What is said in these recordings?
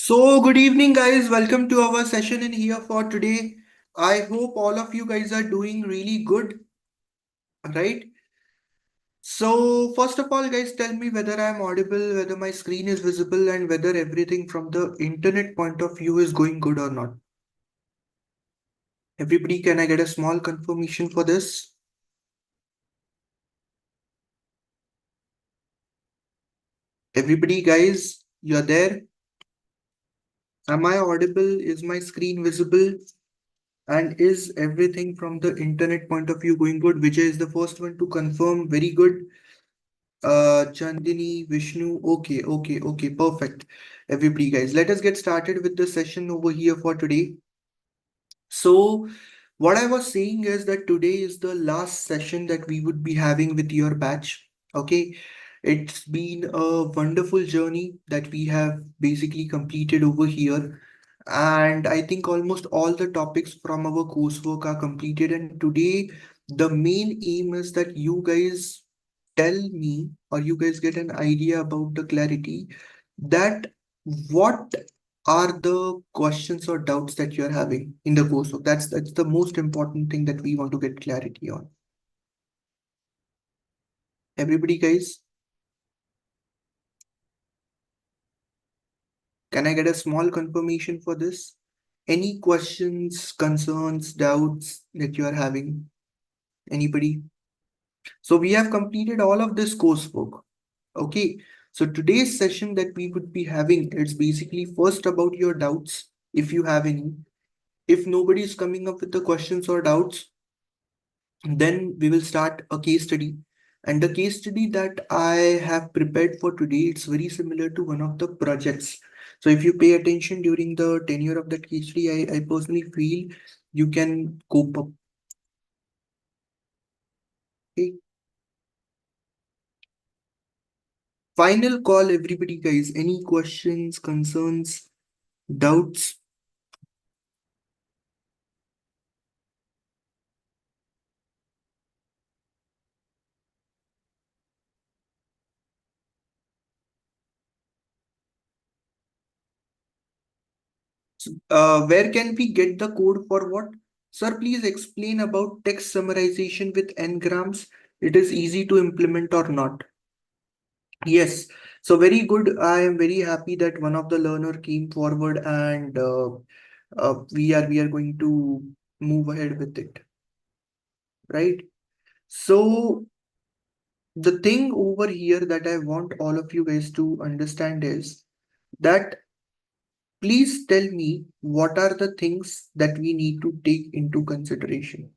So, good evening, guys. Welcome to our session in here for today. I hope all of you guys are doing really good, right? So, first of all, guys, tell me whether I'm audible, whether my screen is visible, and whether everything from the internet point of view is going good or not. Everybody, can I get a small confirmation for this? Everybody, guys, you're there? Am I audible? Is my screen visible? And is everything from the internet point of view going good? Vijay is the first one to confirm. Very good. Chandini, Vishnu. Okay, perfect. Everybody, guys, let us get started with the session over here for today. So, what I was saying is that today is the last session that we would be having with your batch. Okay, it's been a wonderful journey that we have basically completed over here. And I think almost all the topics from our coursework are completed. And today, the main aim is that you guys tell me or you guys get an idea about the clarity that what are the questions or doubts that you're having in the coursework. That's the most important thing that we want to get clarity on. Everybody, guys, can I get a small confirmation for this? Any questions, concerns, doubts that you are having? Anybody? So we have completed all of this coursework. Okay. So today's session that we would be having, it's basically first about your doubts, if you have any. If nobody is coming up with the questions or doubts, then we will start a case study. And the case study that I have prepared for today, it's very similar to one of the projects. So if you pay attention during the tenure of that case study, I personally feel you can cope up. Okay. Final call, everybody, guys. Any questions, concerns, doubts? Where can we get the code for what? Sir, please explain about text summarization with n-grams. It is easy to implement or not? Yes. So very good. I am very happy that one of the learner came forward and we are going to move ahead with it, right? So the thing over here that I want all of you guys to understand is that please tell me what are the things that we need to take into consideration,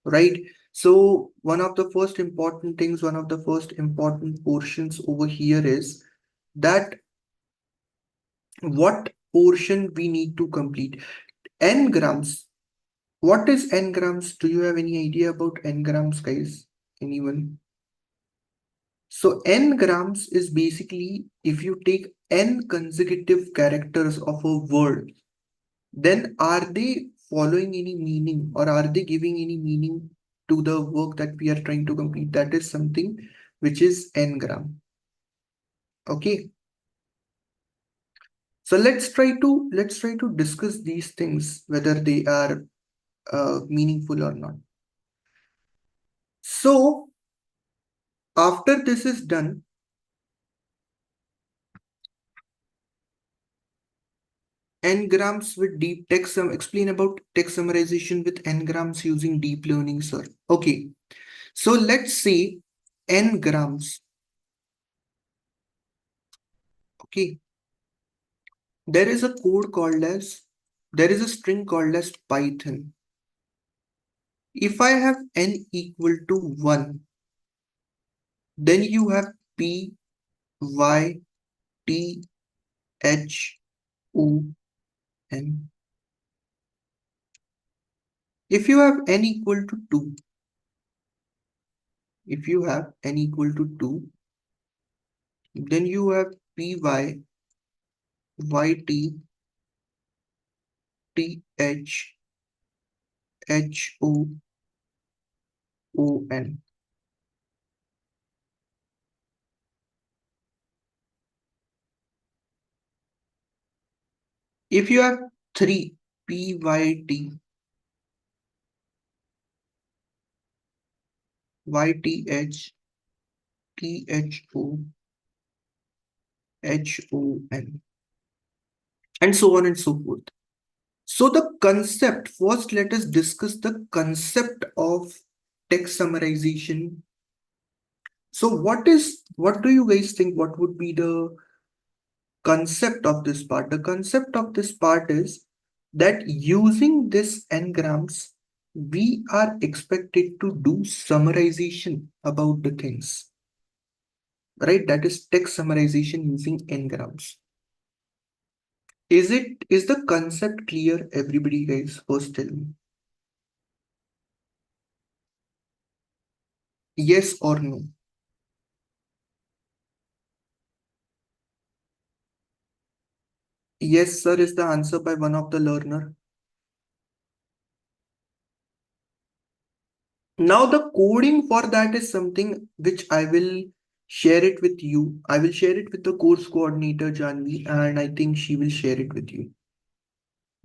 right? So one of the first important things, one of the first important portions over here is that what portion we need to complete. N-grams. What is n-grams? Do you have any idea about n-grams, guys? Anyone? So n-grams is basically if you take n consecutive characters of a word, then are they following any meaning or are they giving any meaning to the work that we are trying to complete? That is something which is n-gram. Okay. So let's try to discuss these things whether they are meaningful or not. So after this is done, n-grams with deep text explain about text summarization with n-grams using deep learning, sir. Okay, so let's say n-grams. Okay, there is a code called as there is a string called as Python. If I have n equal to 1, then you have p y t h o n. If you have n equal to 2, if you have n equal to 2, then you have py yt th h o n. If you have three PYT, YTH, THO, HON, and so on and so forth. So the concept, first let us discuss the concept of text summarization. So what do you guys think, what would be the concept of this part? The concept of this part is that using this engrams, we are expected to do summarization about the things, right? That is text summarization using engrams. Is the concept clear, everybody guys? First tell me. Yes or no? Yes, sir, is the answer by one of the learner. Now the coding for that is something which I will share it with you. I will share it with the course coordinator, Janvi, and I think she will share it with you.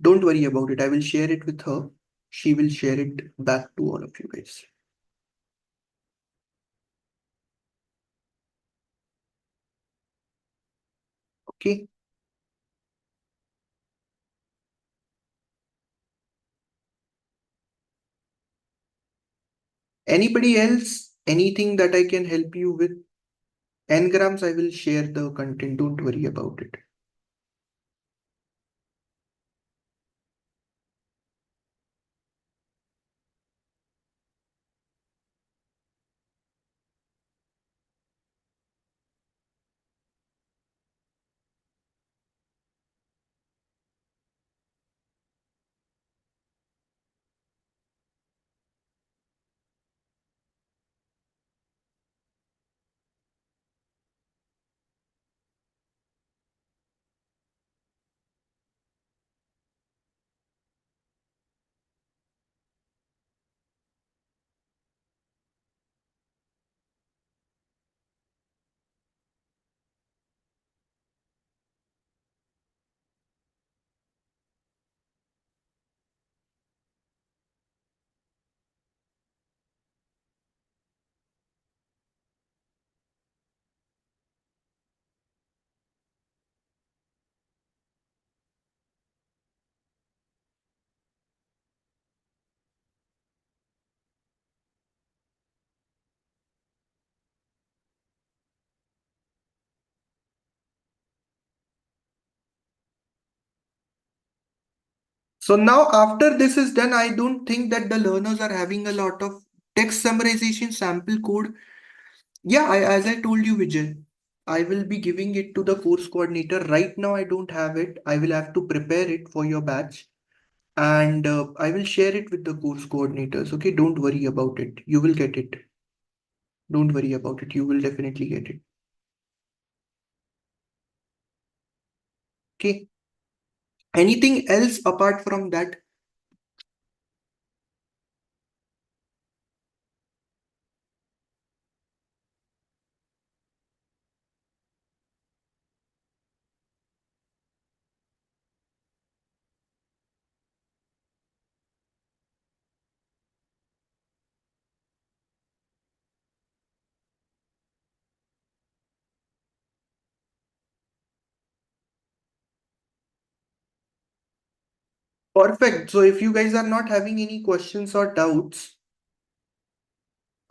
Don't worry about it. I will share it with her. She will share it back to all of you guys. Okay. Anybody else? Anything that I can help you with? Ngrams, I will share the content. Don't worry about it. So now after this is done, I don't think that the learners are having a lot of text summarization sample code. Yeah, as I told you, Vijay, I will be giving it to the course coordinator. Right now, I don't have it. I will have to prepare it for your batch and I will share it with the course coordinators. Okay, don't worry about it. You will get it. Don't worry about it. You will definitely get it. Okay. Anything else apart from that? Perfect. So if you guys are not having any questions or doubts,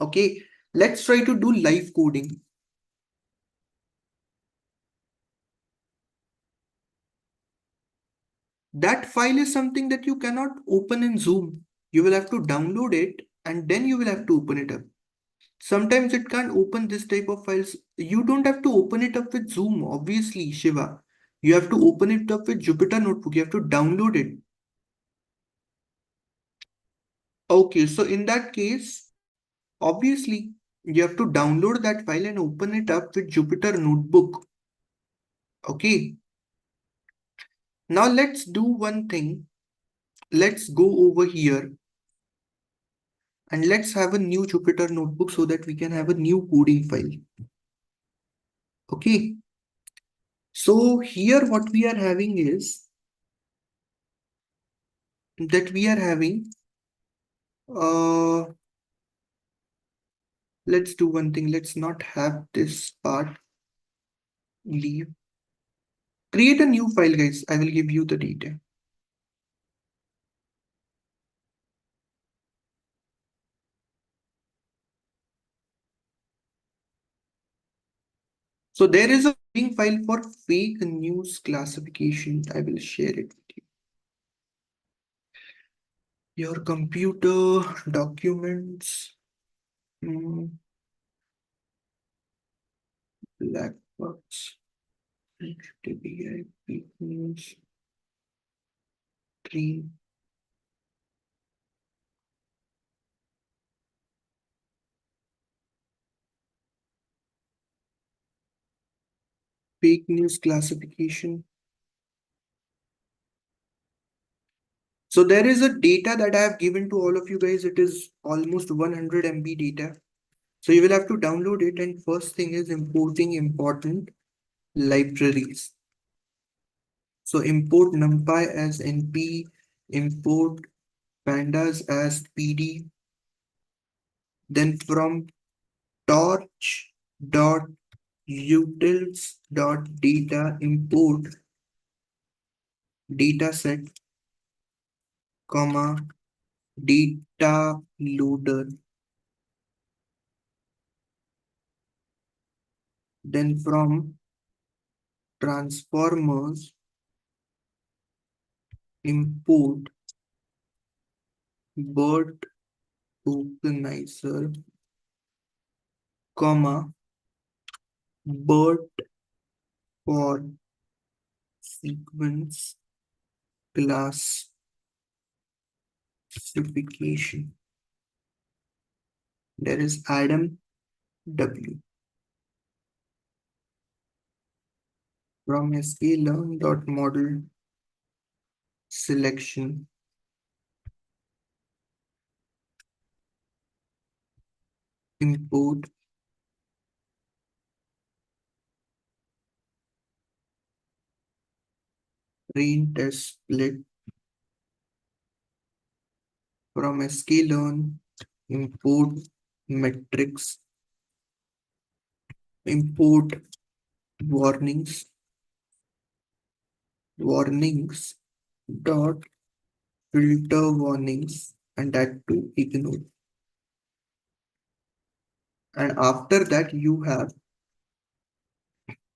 okay, let's try to do live coding. That file is something that you cannot open in Zoom. You will have to download it and then you will have to open it up. Sometimes it can't open this type of files. You don't have to open it up with Zoom, obviously, Shiva. You have to open it up with Jupyter Notebook. You have to download it. Okay, so in that case, obviously, you have to download that file and open it up with Jupyter Notebook. Okay, now let's do one thing. Let's go over here and let's have a new Jupyter Notebook so that we can have a new coding file. Okay, so here what we are having is that we are having, uh, let's do one thing. Let's not have this part. Leave. Create a new file, guys. I will give you the data. So there is a link file for fake news classification. I will share it with you. Your computer documents. Blackbucks. HTTP fake news. Train. Fake news classification. So there is a data that I have given to all of you guys. It is almost 100 MB data. So you will have to download it. And first thing is importing important libraries. So import NumPy as NP, import pandas as PD. Then from torch dot utils dot data import dataset, comma data loader. Then from transformers import BERT tokenizer, comma BERT for sequence classification. There is Adam W. From sklearn.model selection import train test split. From sklearn import metrics, import warnings dot filter warnings, and that to ignore. And after that you have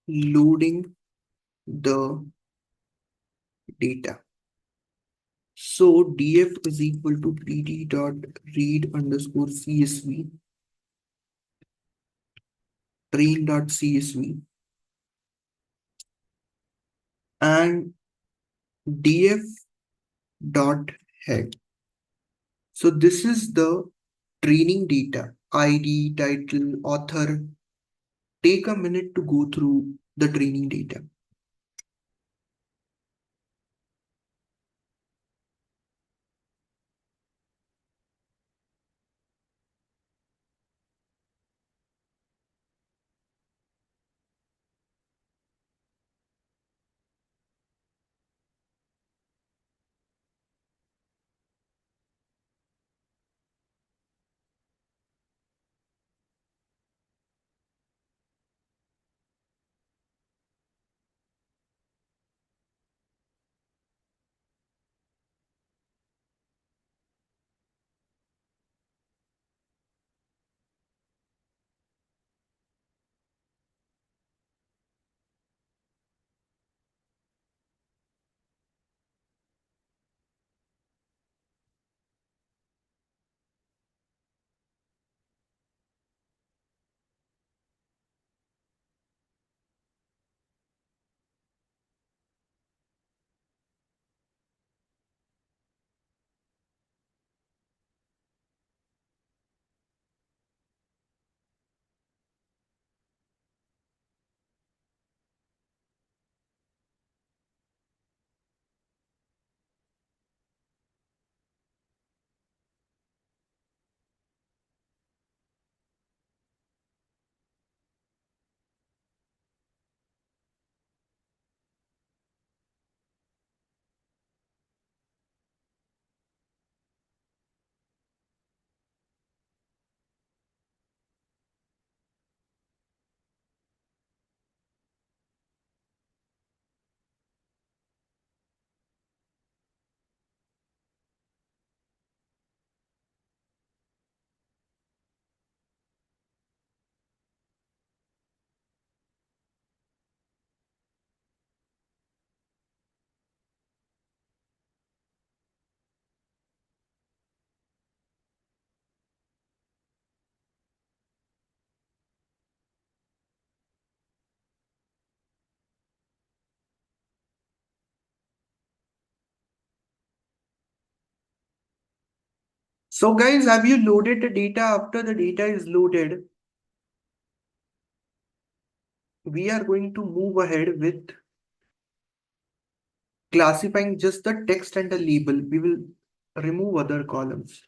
loading the data. So df is equal to pd dot read underscore csv train dot csv and df dot head. So this is the training data, ID, title, author. Take a minute to go through the training data. So guys, have you loaded the data? After the data is loaded, we are going to move ahead with classifying just the text and the label. We will remove other columns.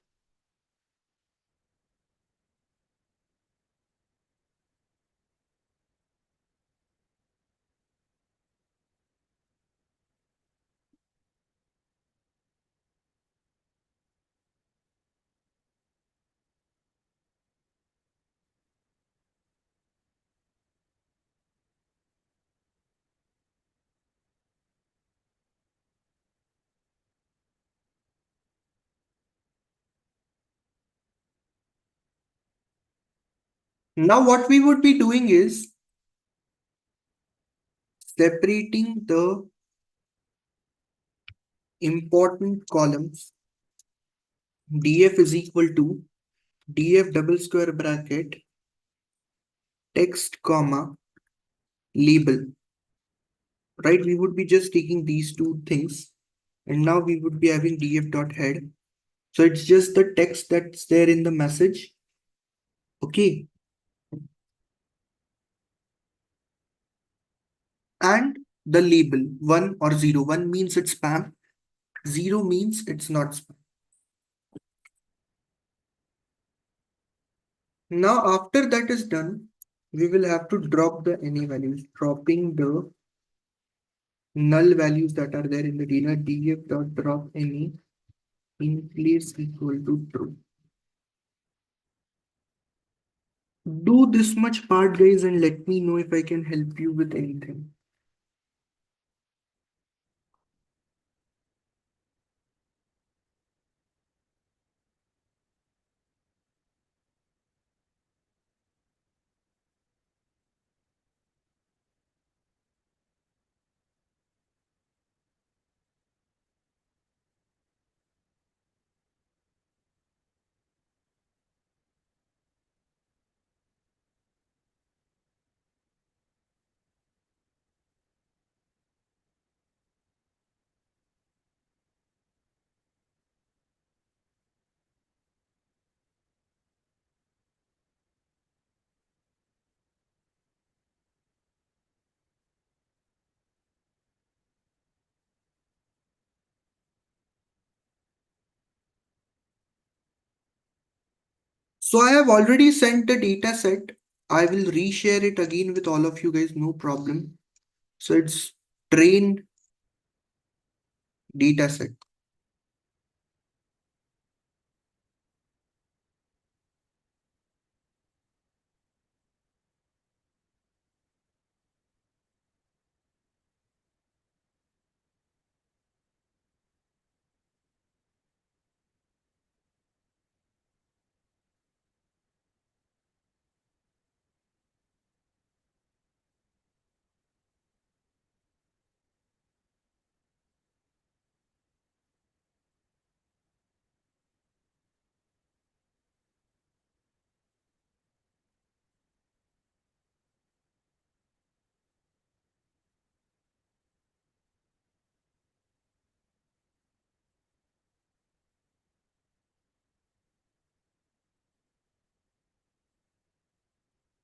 Now what we would be doing is separating the important columns. df is equal to df double square bracket text comma label, right? We would be just taking these two things, and now we would be having df dot head. So it's just the text that's there in the message. Okay. And the label 1 or 0. 1 means it's spam, 0 means it's not spam. Now, after that is done, we will have to drop the any values, dropping the null values that are there in the data. df dot drop any in place equal to true. Do this much part, guys, and let me know if I can help you with anything. So I have already sent the data set. I will reshare it again with all of you guys, no problem. So it's train data set,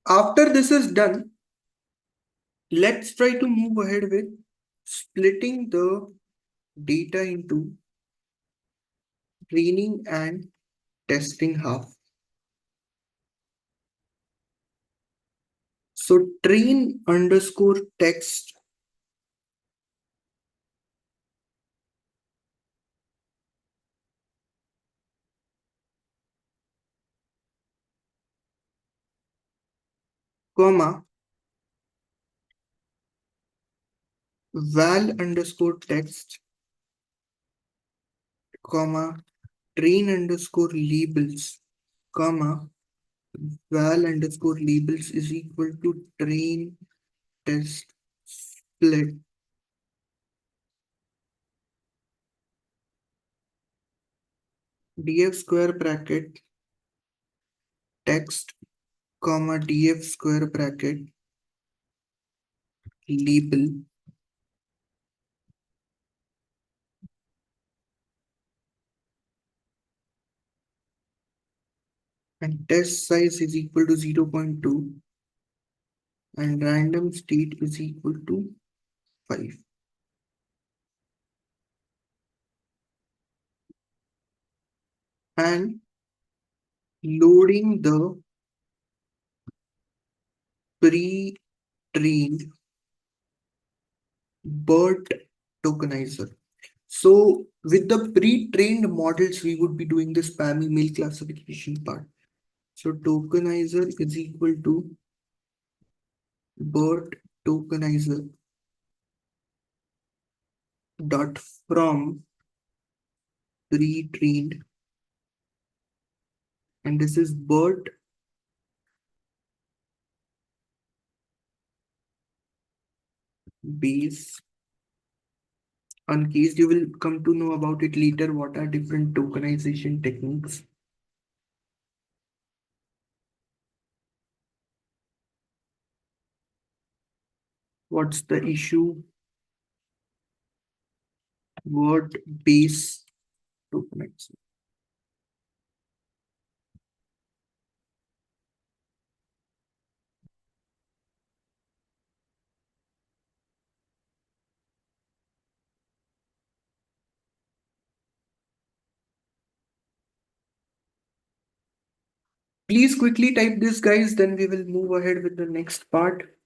after this is done. Let's try to move ahead with splitting the data into training and testing half. So train underscore text, comma, val underscore text, comma, train underscore labels, comma, val underscore labels is equal to train test split df square bracket text, comma, df square bracket label. and test size is equal to 0.2 and random state is equal to 5. And loading the pre-trained BERT tokenizer. So with the pre-trained models, we would be doing the spam email classification part. So tokenizer is equal to BERT tokenizer dot from pre-trained, and this is BERT base. In case you will come to know about it later, what are different tokenization techniques. What's the issue? Word base tokenization. Please quickly type this, guys, then we will move ahead with the next part.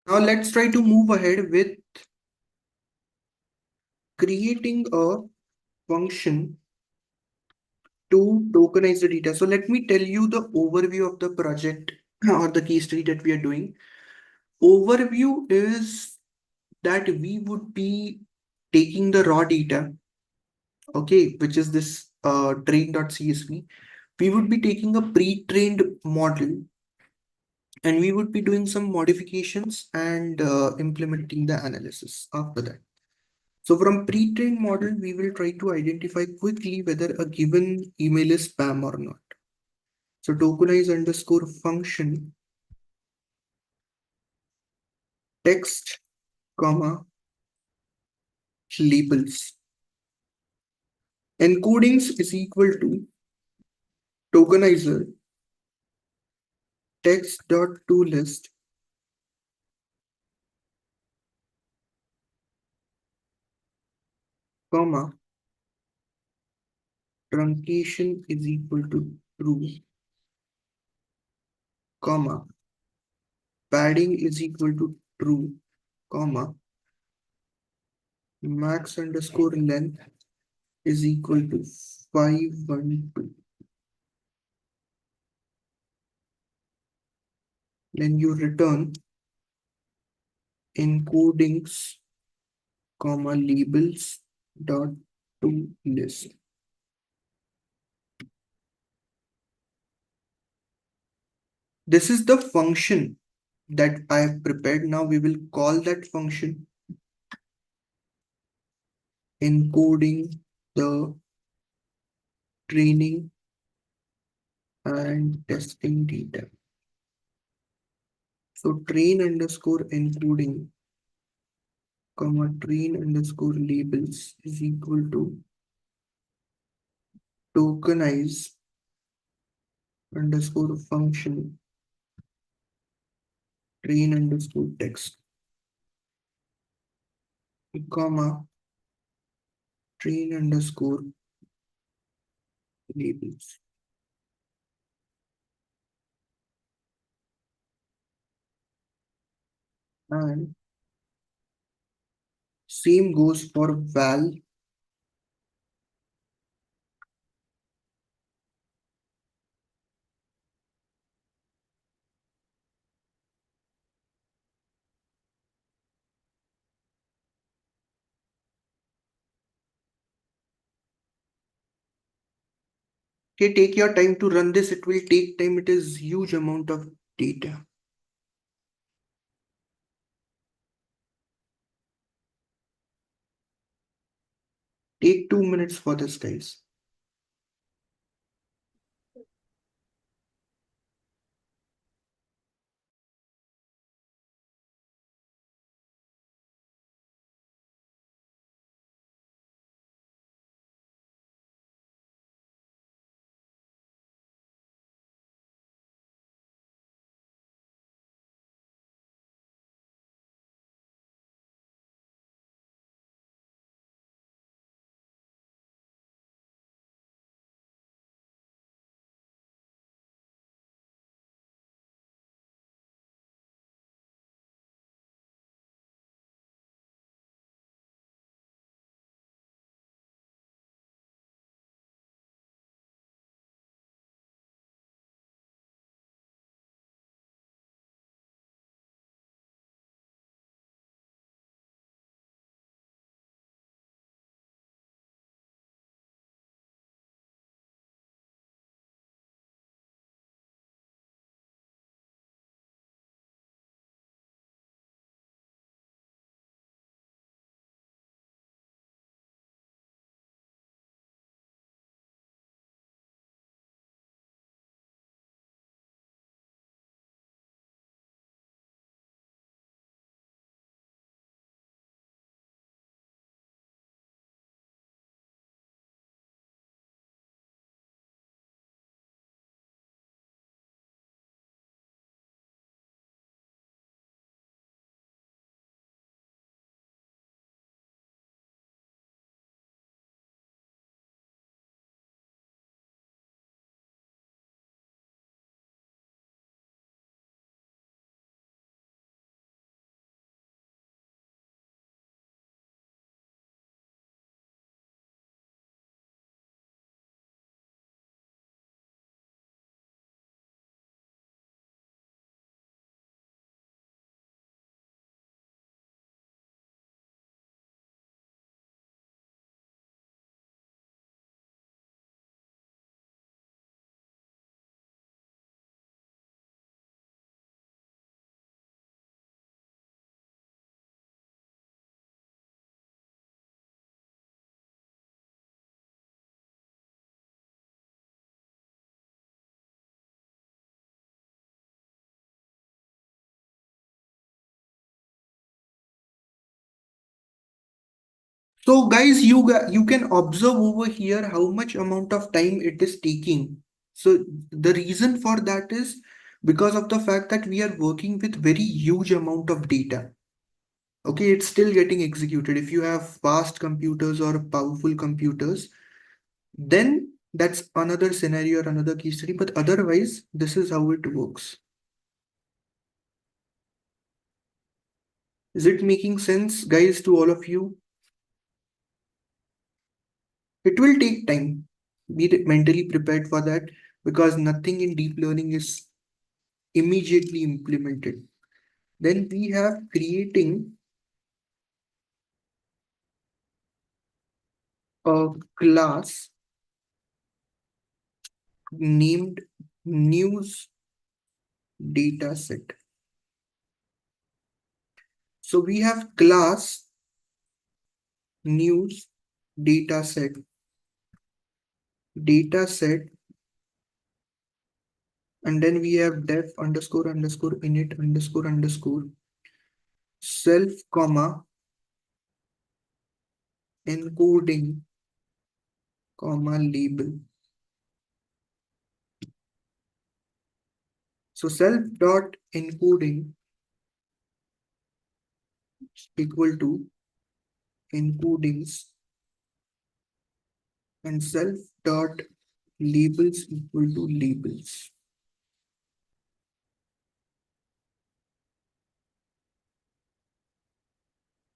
Now let's try to move ahead with creating a function to tokenize the data. So let me tell you the overview of the project or the case study that we are doing. Overview is that we would be taking the raw data, okay, which is this train.csv. We would be taking a pre-trained model and we would be doing some modifications and implementing the analysis after that. So from pre-trained model, we will try to identify quickly whether a given email is spam or not. So tokenize underscore function text comma labels. Encodings is equal to tokenizer text.toList, comma, truncation is equal to true, comma, padding is equal to true, comma, max underscore length is equal to 512. Then you return encodings, comma, labels dot to list. This is the function that I have prepared. Now we will call that function encoding the training and testing data. So train underscore encoding, comma, train underscore labels is equal to tokenize underscore function train underscore text, comma, train underscore labels. And same goes for val. Okay, take your time to run this. It will take time. It is huge amount of data. Take 2 minutes for this, guys. So guys, you can observe over here how much amount of time it is taking. So the reason for that is because of the fact that we are working with very huge amount of data. Okay, it's still getting executed. If you have fast computers or powerful computers, then that's another scenario or another case study. But otherwise, this is how it works. Is it making sense, guys, to all of you? It will take time. Be mentally prepared for that because nothing in deep learning is immediately implemented. Then we have creating a class named news dataset. So we have class news dataset, and then we have def underscore underscore init underscore underscore self comma encoding comma label. So self dot encoding equal to encodings and self dot labels equal to labels.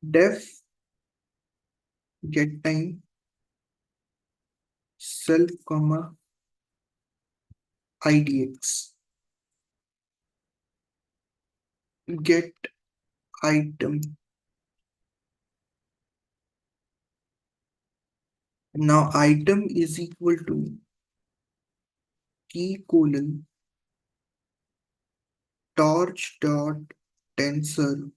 Def get time self comma idx get item. Now item is equal to key colon torch dot tensor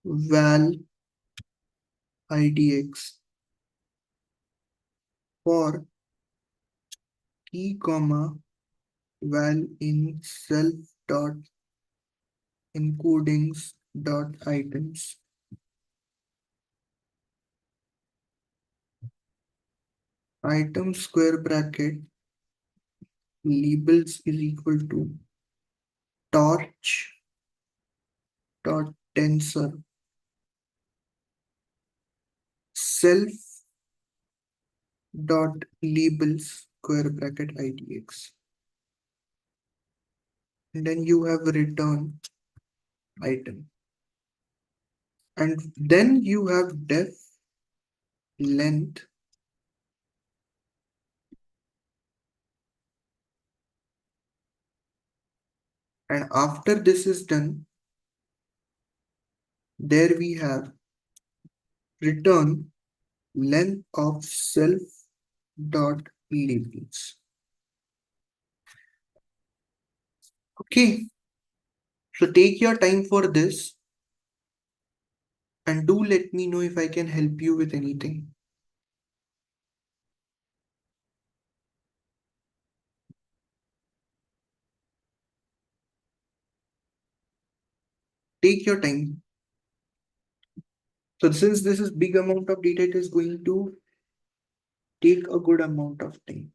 val idx for key comma val in self dot encodings dot items. Item square bracket labels is equal to torch dot tensor self dot labels square bracket idx. And then you have return item. And then you have def length and after this is done, there we have return length of self dot labels. Okay, so take your time for this and do let me know if I can help you with anything. Take your time. So since this is big amount of data, it is going to take a good amount of time.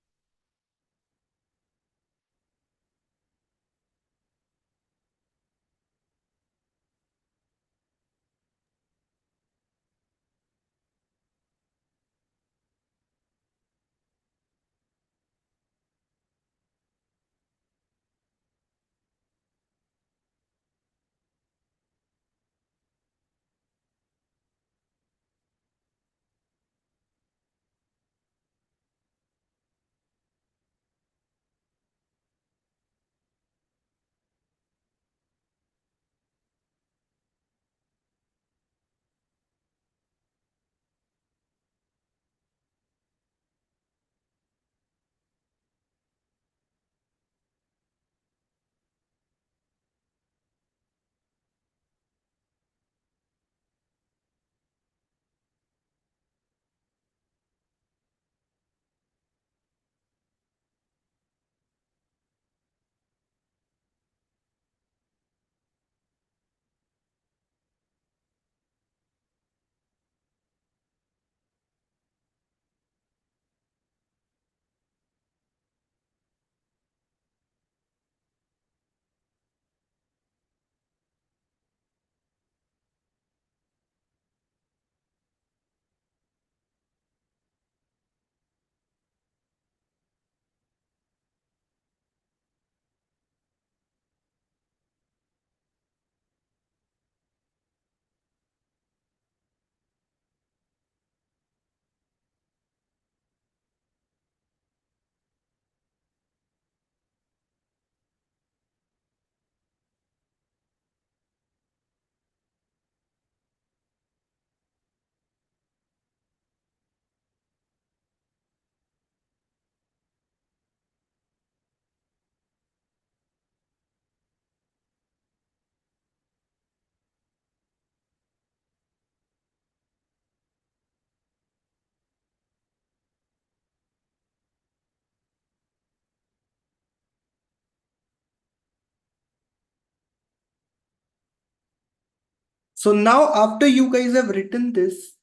So now after you guys have written this,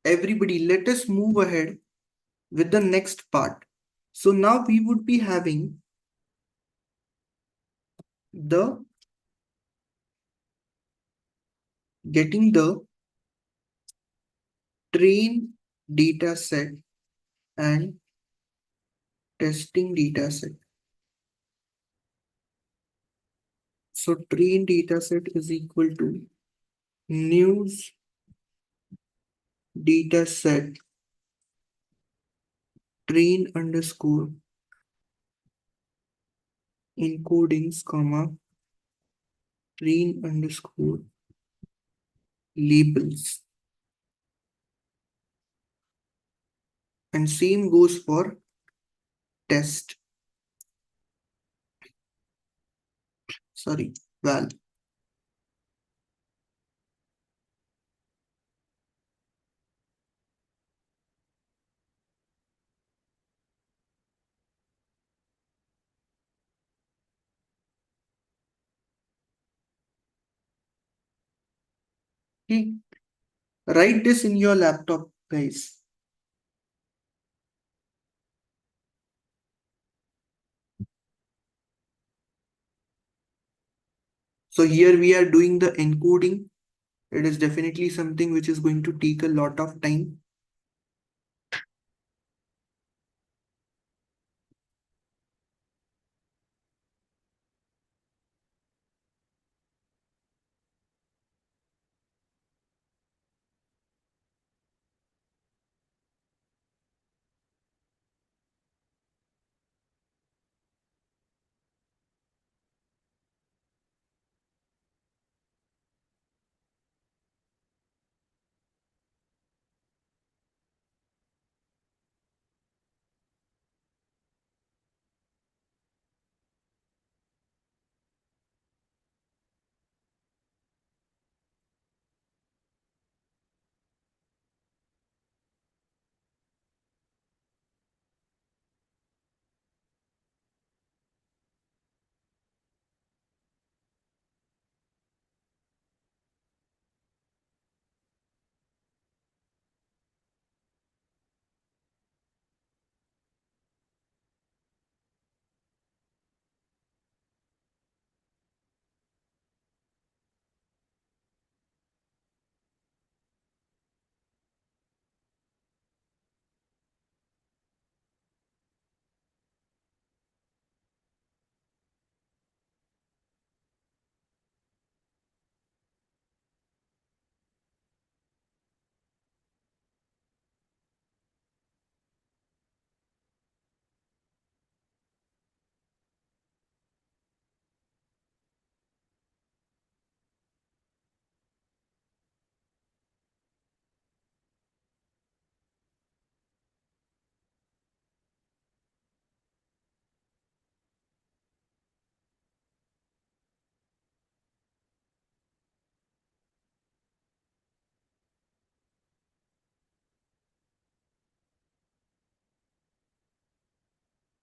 everybody, let us move ahead with the next part. So now we would be having the getting the train data set and testing data set. So train data set is equal to news data set train underscore encodings comma train underscore labels, and same goes for test, sorry, val. Okay, write this in your laptop, guys. So here we are doing the encoding. It is definitely something which is going to take a lot of time.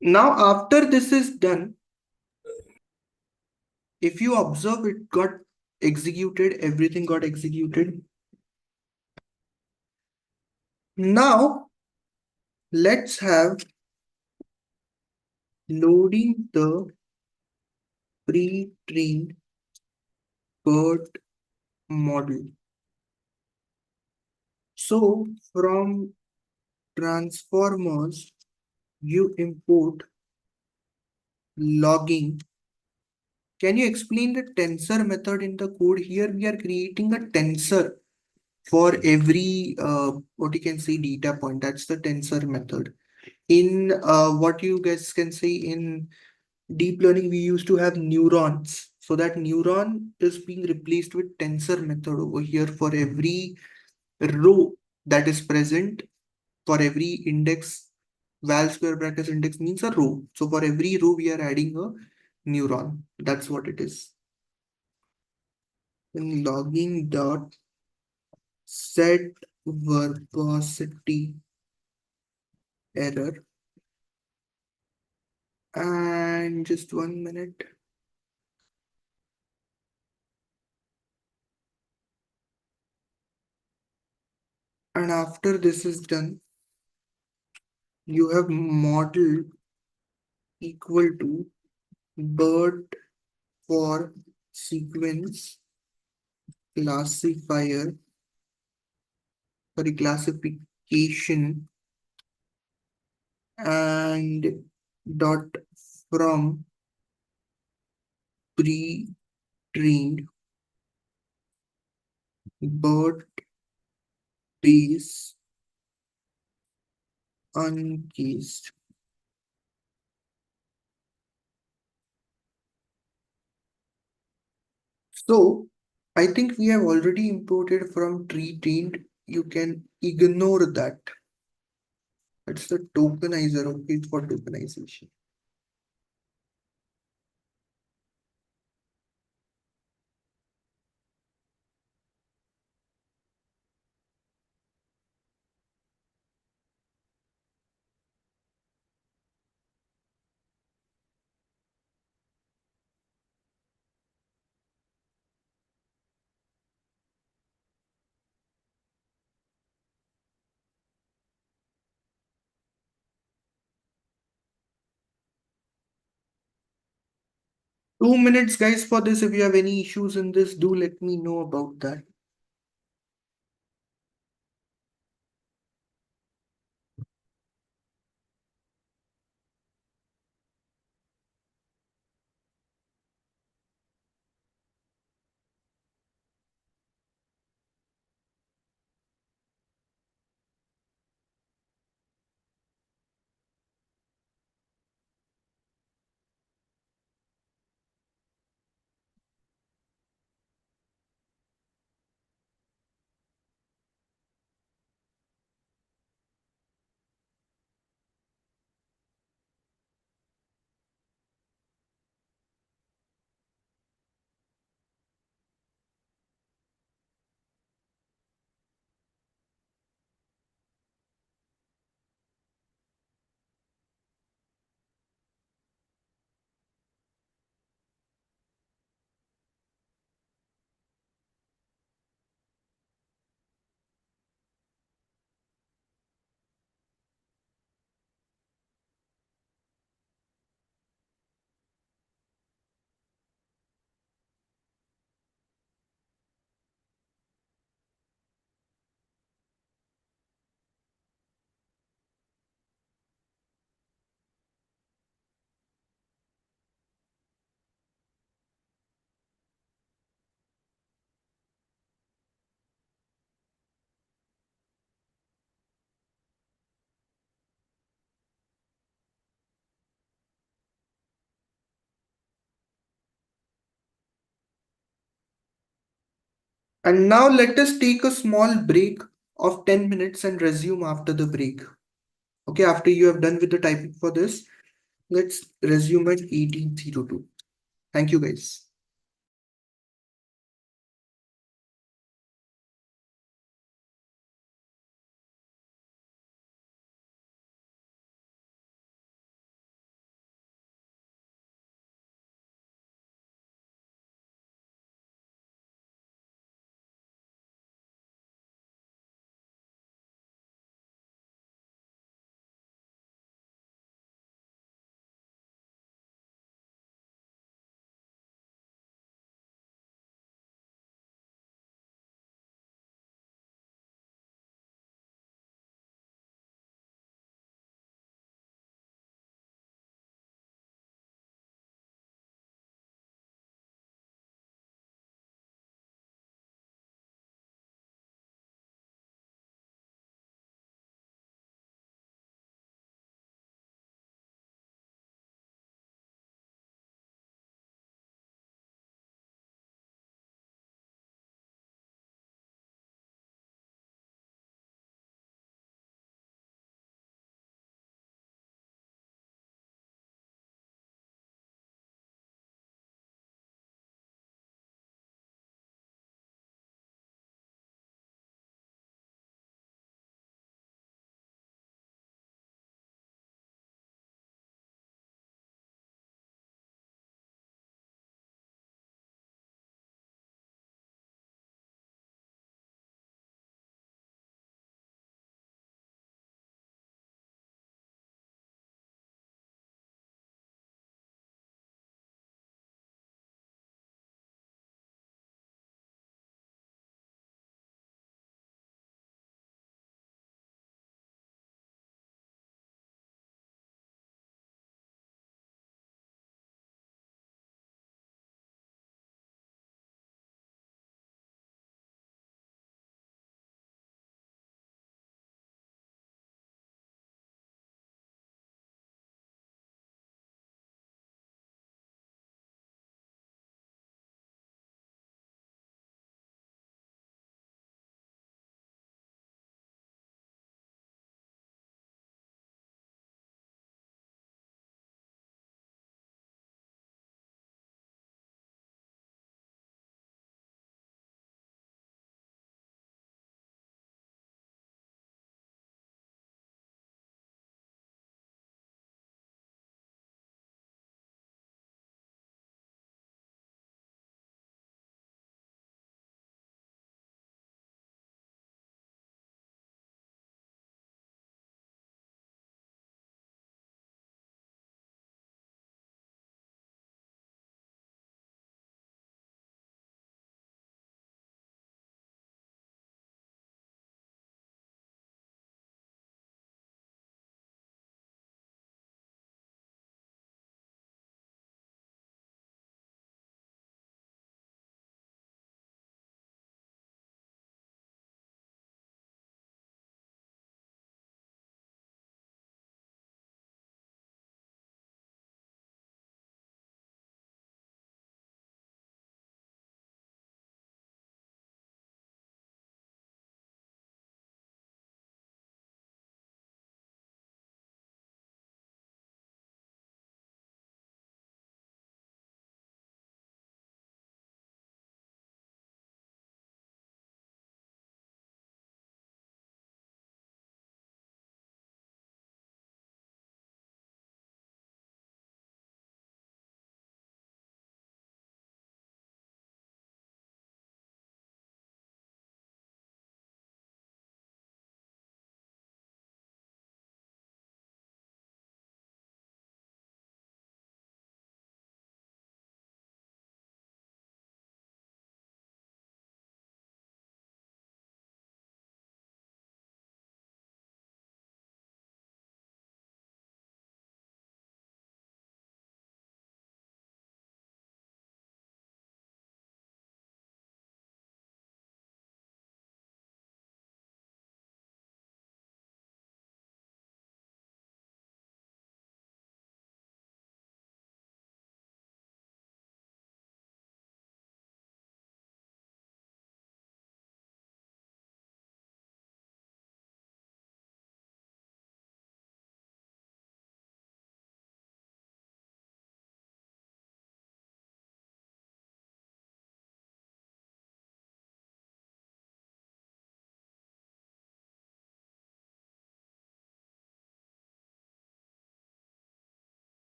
Now, after this is done, if you observe, it got executed, everything got executed. Now, let's have loading the pre-trained BERT model. So, from transformers, you import logging. Can you explain the tensor method in the code? Here we are creating a tensor for every what you can say data point. That's the tensor method. In what you guys can say in deep learning, we used to have neurons. So that neuron is being replaced with tensor method over here for every row that is present, for every index. Val square brackets index means a row. So for every row, we are adding a neuron. That's what it is. In logging dot set verbosity error, and just 1 minute. And after this is done, you have model equal to BERT for sequence classifier, sorry, classification, and dot from pre-trained BERT base uncased. So I think we have already imported from tree trained. You can ignore that. That's the tokenizer, okay, for tokenization. 2 minutes, guys, for this. If you have any issues in this, do let me know about that. And now let us take a small break of 10 minutes and resume after the break. Okay, after you have done with the typing for this, let's resume at 18:02. Thank you, guys.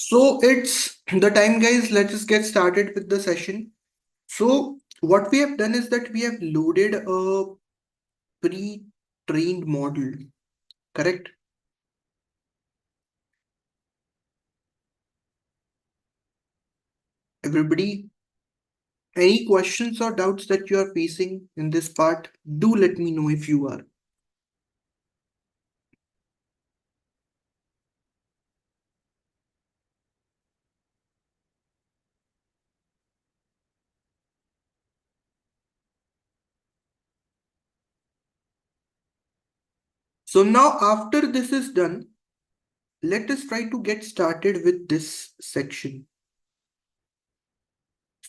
So it's the time, guys. Let's just get started with the session. So what we have done is that we have loaded a pre-trained model, correct? Everybody, any questions or doubts that you are facing in this part, do let me know if you are. So now after this is done, let us try to get started with this section.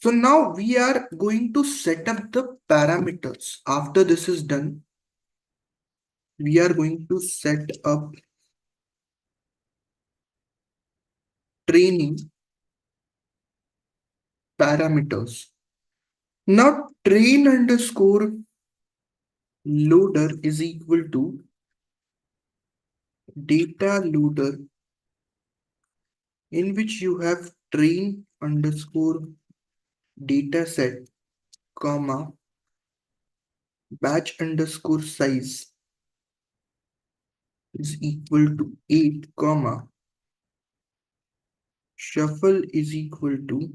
So now we are going to set up the parameters. After this is done, we are going to set up training parameters. Now train underscore loader is equal to data loader in which you have train underscore dataset comma batch underscore size is equal to 8 comma shuffle is equal to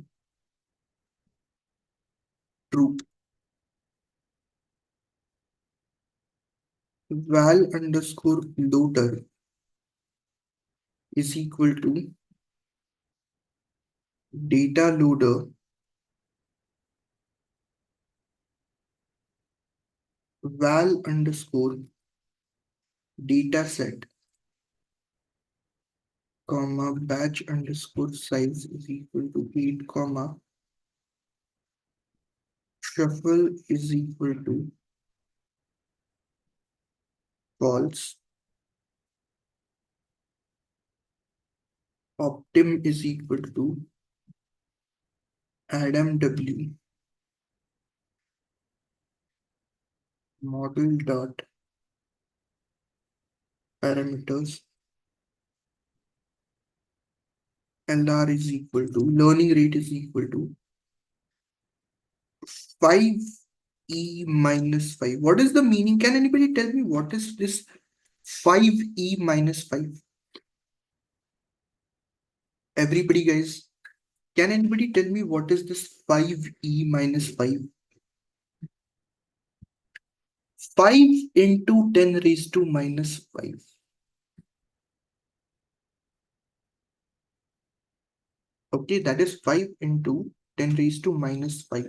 true. Val underscore loader is equal to data loader val underscore dataset comma batch underscore size is equal to 8 comma shuffle is equal to false, optim is equal to adam w model dot parameters lr is equal to learning rate is equal to 5e minus 5. What is the meaning? Can anybody tell me what is this 5e minus 5? Everybody, guys, can anybody tell me what is this 5e minus 5? 5 into 10 raised to minus 5. Okay, that is 5 into 10 raised to minus 5.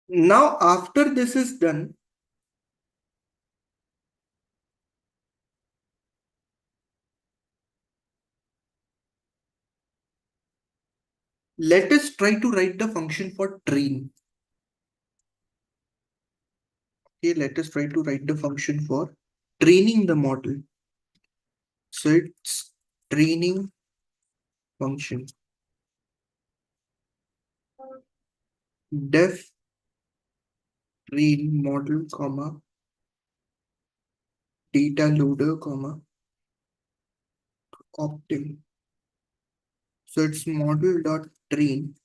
Now, after this is done, let us try to write the function for train. Okay, let us try to write the function for training the model. So it's training function. Def train model, comma, data loader, comma, optim. So it's model dot train.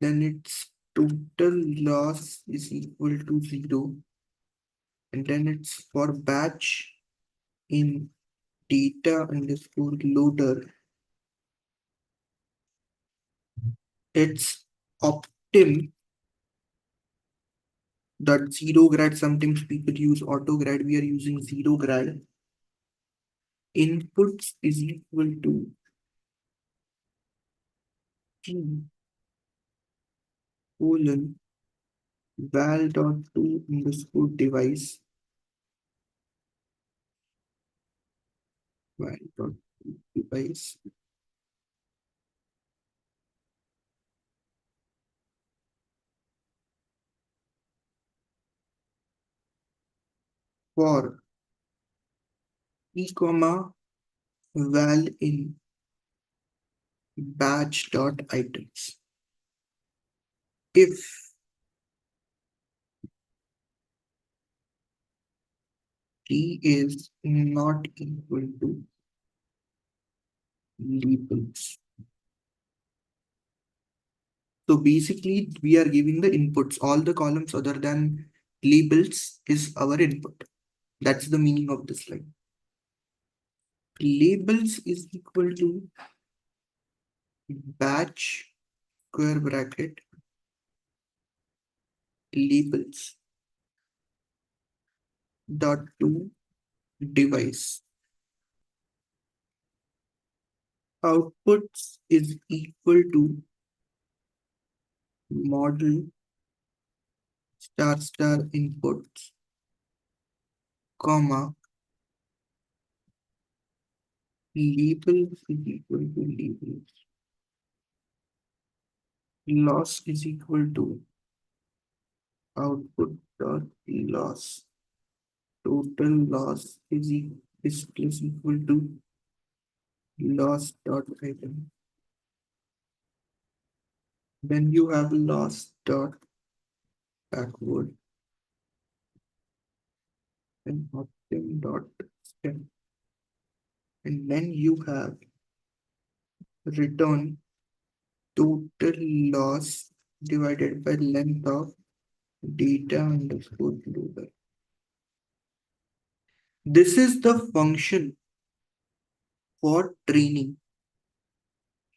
Then its total loss is equal to 0. And then it's for batch in data underscore loader. It's optim dot zero grad. Sometimes people use auto grad. We are using zero grad. Inputs is equal to T colon val dot to underscore device val dot to device for e comma val in batch dot items. If T is not equal to labels. So basically, we are giving the inputs. All the columns other than labels is our input. That's the meaning of this line. Labels is equal to batch square bracket labels dot to device. Outputs is equal to model star star inputs, comma, labels is equal to labels. Loss is equal to output dot loss. Total loss is plus equal to loss dot item. Then you have loss dot backward and optim dot step. And then you have return total loss divided by length of data underscore loader. This is the function for training.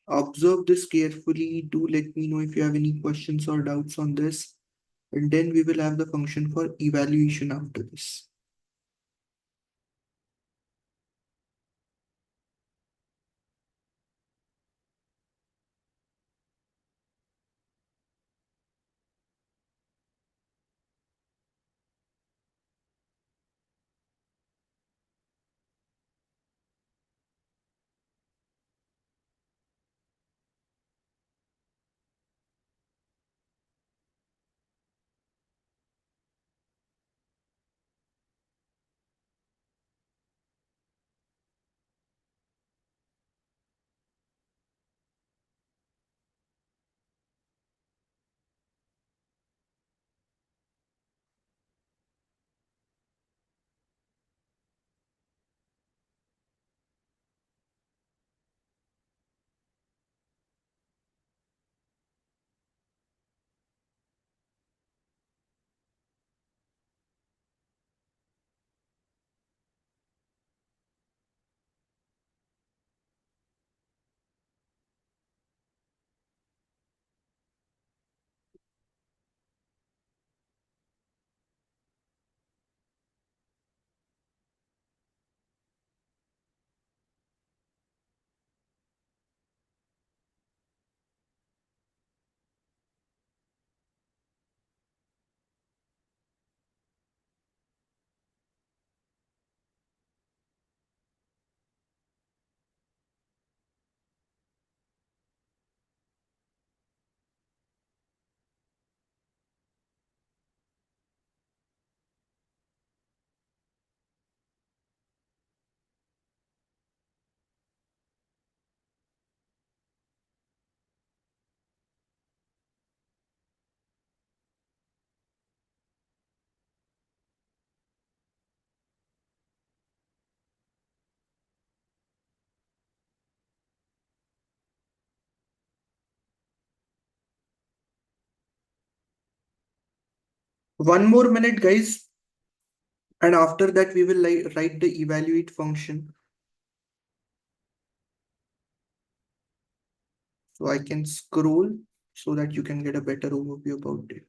Observe this carefully. Do let me know if you have any questions or doubts on this. And then we will have the function for evaluation after this. One more minute, guys, and after that we will write the evaluate function. So I can scroll so that you can get a better overview about it.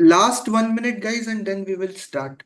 Last 1 minute, guys, and then we will start.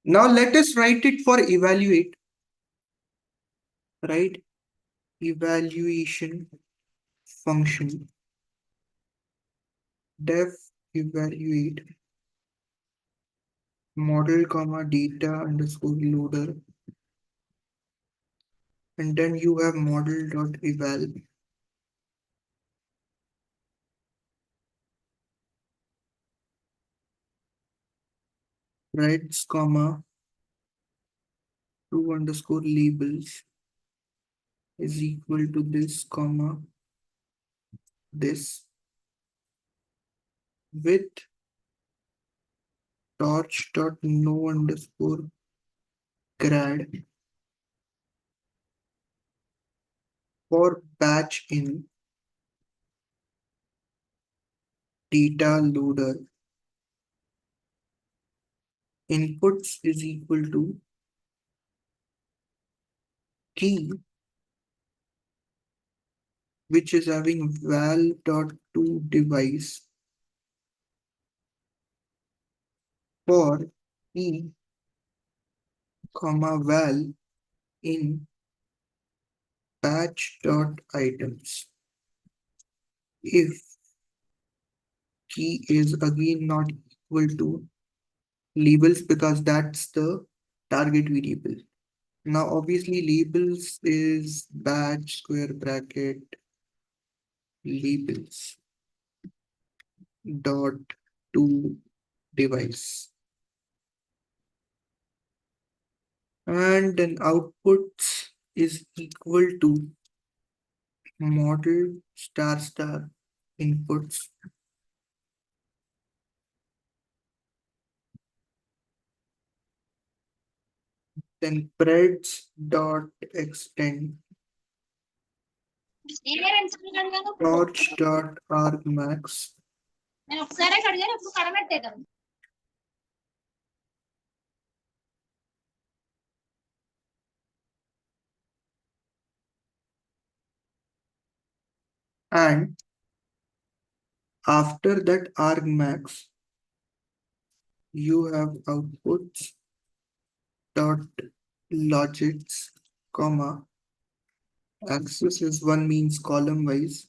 Now let us write it for evaluate, right? Evaluation function def evaluate model comma data underscore loader, and then you have model dot eval, right? Comma two underscore labels is equal to this comma this with torch dot no underscore grad for batch in data loader inputs is equal to key which is having val.to device for key comma val in batch.items. If key is again not equal to labels because that's the target variable. Now obviously labels is batch square bracket labels dot to device, and then outputs is equal to model star star inputs, then preds dot extend torch dot argmax and after that argmax you have outputs dot logits comma axis is one means column wise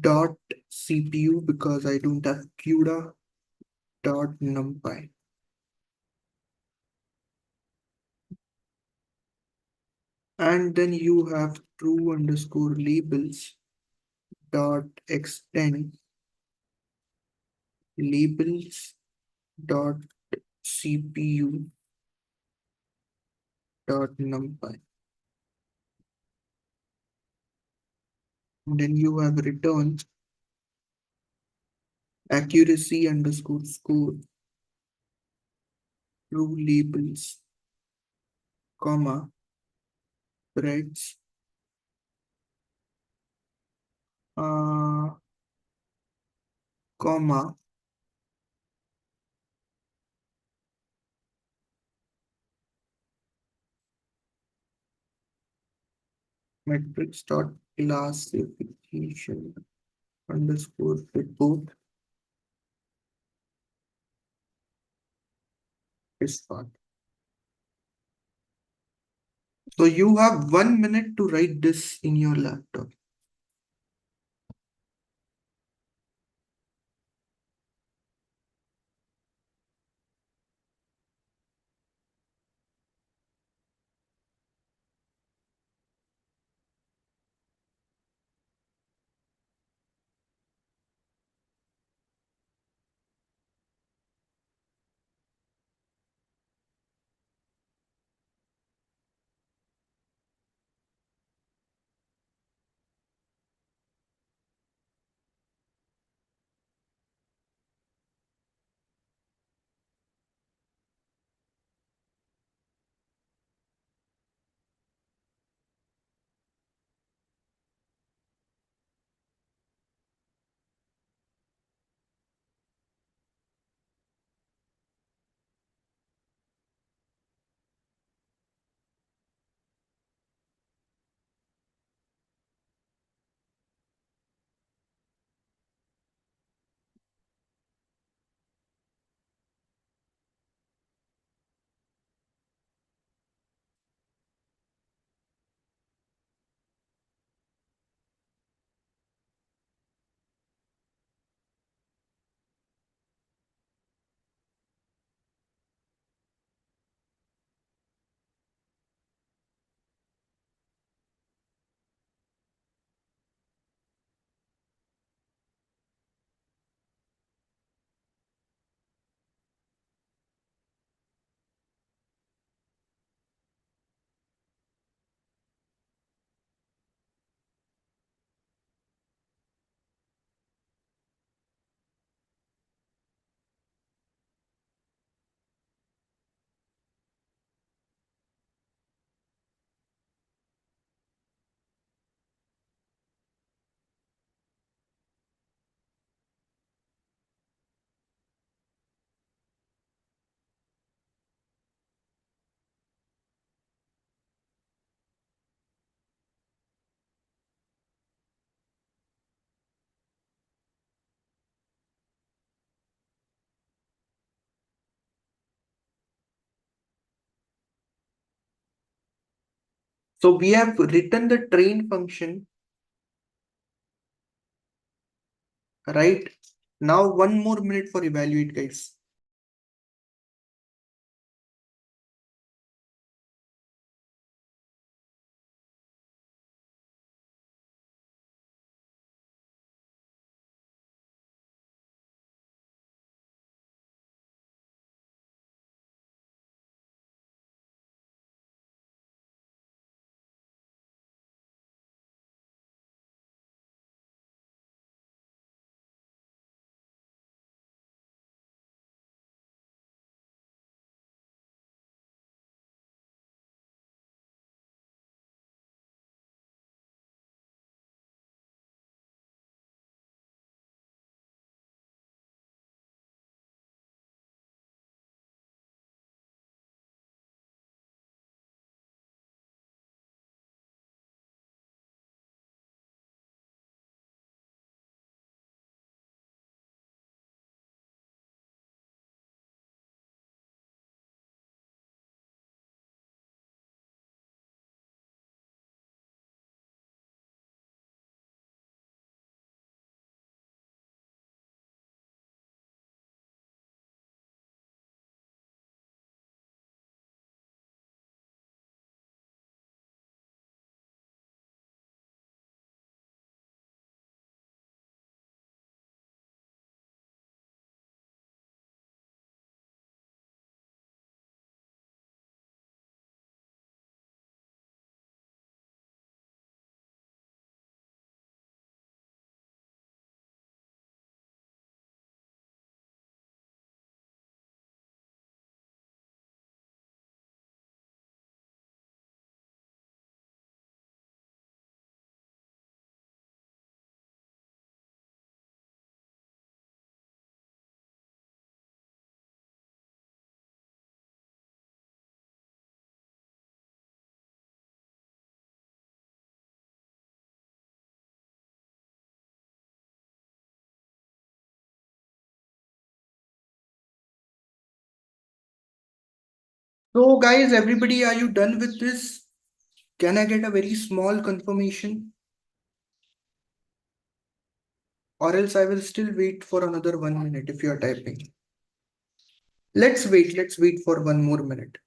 dot CPU because I don't have CUDA dot numpy. And then you have true underscore labels dot extend labels dot CPU dot numpy. And then you have return accuracy underscore score true labels comma threads comma metrics dot classification underscore report is part. So you have 1 minute to write this in your laptop. So we have written the train function, right? Now 1 more minute for evaluate, guys. So guys, everybody, are you done with this? Can I get a very small confirmation? Or else I will still wait for another 1 minute if you are typing. Let's wait for 1 more minute.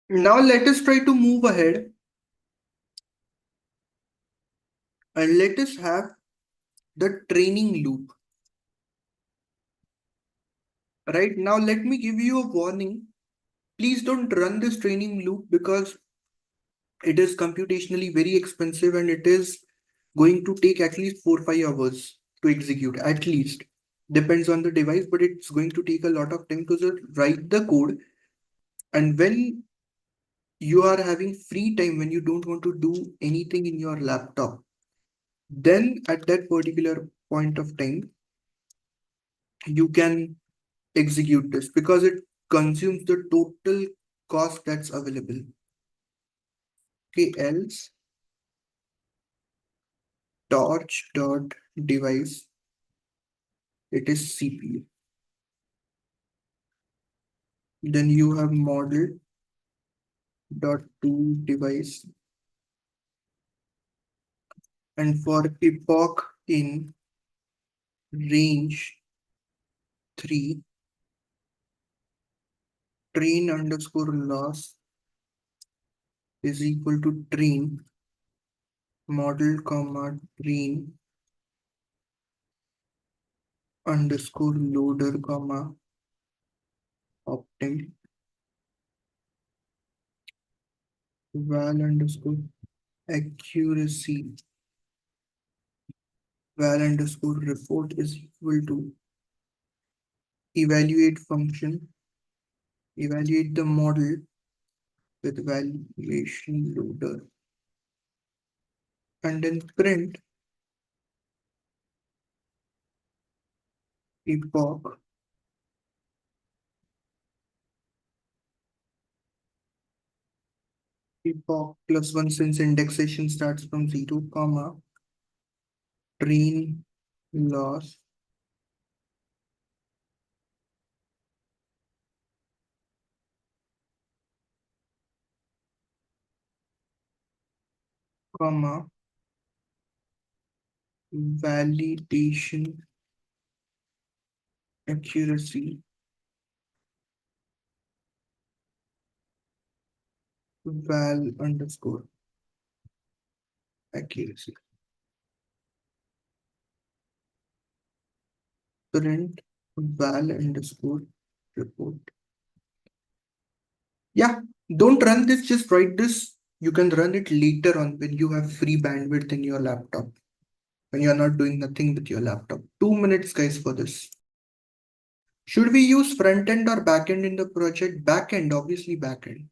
Now let us try to move ahead and let us have the training loop. Right now, let me give you a warning. Please don't run this training loop because it is computationally very expensive and it is going to take at least 4 or 5 hours to execute, at least. Depends on the device, but it's going to take a lot of time to just write the code. And when you are having free time, when you don't want to do anything in your laptop, then at that particular point of time, you can execute this because it consumes the total cost that's available. Okay, else torch dot device, it is CPU. Then you have model dot to device, and for epoch in range 3, train underscore loss is equal to train model comma train underscore loader comma optim val underscore accuracy val underscore report is equal to evaluate function, evaluate the model with valuation loader, and then print epoch epoch plus one, since indexation starts from 0 comma train loss comma validation accuracy val underscore accuracy, print val underscore report. Yeah, don't run this, just write this. You can run it later on when you have free bandwidth in your laptop, when you're not doing nothing with your laptop. 2 minutes, guys, for this. Should we use front end or back end in the project? Back end, obviously back end.